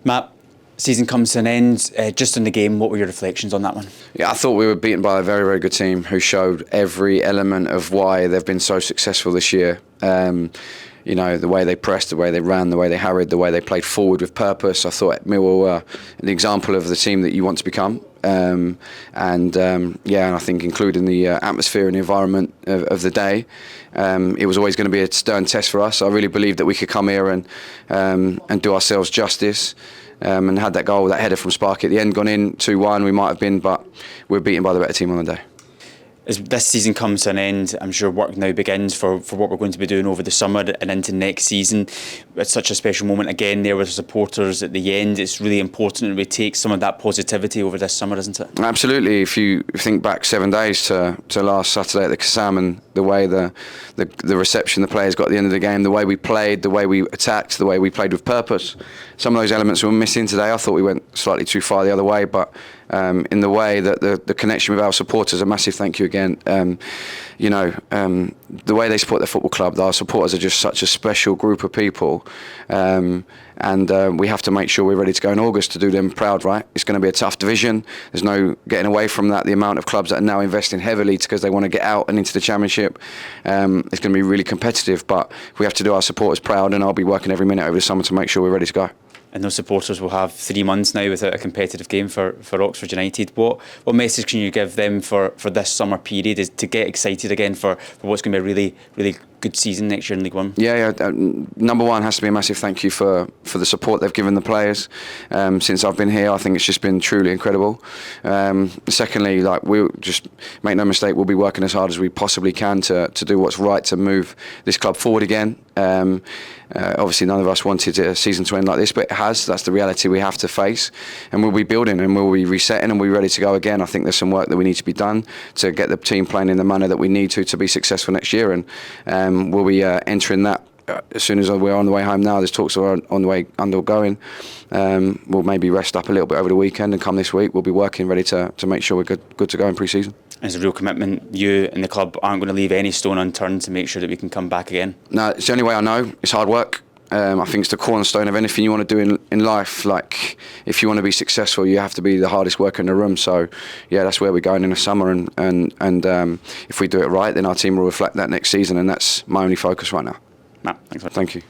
Matt, season comes to an end. Just on the game, what were your reflections on that one? Yeah, I thought we were beaten by a very, very good team who showed every element of why they've been so successful this year. You know, the way they pressed, the way they ran, the way they harried, the way they played forward with purpose. I thought Millwall were an example of the team that you want to become. And I think including the atmosphere and the environment of the day, it was always going to be a stern test for us. I really believed that we could come here and do ourselves justice. And had that goal, that header from Sparky at the end gone in 2-1, we might have been, but we're beaten by the better team on the day. As this season comes to an end, I'm sure work now begins for what we're going to be doing over the summer and into next season. It's such a special moment again there with supporters at the end. It's really important that we take some of that positivity over this summer, isn't it? Absolutely. If you think back 7 days to last Saturday at the Kassam, and the way the reception the players got at the end of the game, the way we played, the way we attacked, the way we played with purpose, some of those elements were missing today. I thought we went slightly too far the other way, but in the way that the connection with our supporters, a massive thank you again. The way they support their football club, our supporters are just such a special group of people, and we have to make sure we're ready to go in August to do them proud, right? It's going to be a tough division. There's no getting away from that. The amount of clubs that are now investing heavily because they want to get out and into the Championship, it's going to be really competitive, but we have to do our supporters proud, and I'll be working every minute over the summer to make sure we're ready to go. And those supporters will have 3 months now without a competitive game for Oxford United. What message can you give them for this summer period is to get excited again for what's going to be a really, really good season next year in League One? Yeah. Number one has to be a massive thank you for the support they've given the players since I've been here. I think it's just been truly incredible. Secondly, we'll just make no mistake, we'll be working as hard as we possibly can to do what's right to move this club forward again. Obviously none of us wanted a season to end like this, but it has. That's the reality we have to face, and we'll be building and we'll be resetting and we'll be ready to go again. I think there's some work that we need to be done to get the team playing in the manner that we need to be successful next year, and we'll be entering that as soon as we're on the way home now. There's talks are on the way undergoing. We'll maybe rest up a little bit over the weekend, and come this week we'll be working ready to make sure we're good to go in pre-season. It's a real commitment. You and the club aren't going to leave any stone unturned to make sure that we can come back again. No, it's the only way I know. It's hard work. I think it's the cornerstone of anything you want to do in life. Like, if you want to be successful, you have to be the hardest worker in the room. So, yeah, that's where we're going in the summer. And if we do it right, then our team will reflect that next season. And that's my only focus right now. Matt, thanks. Thank you.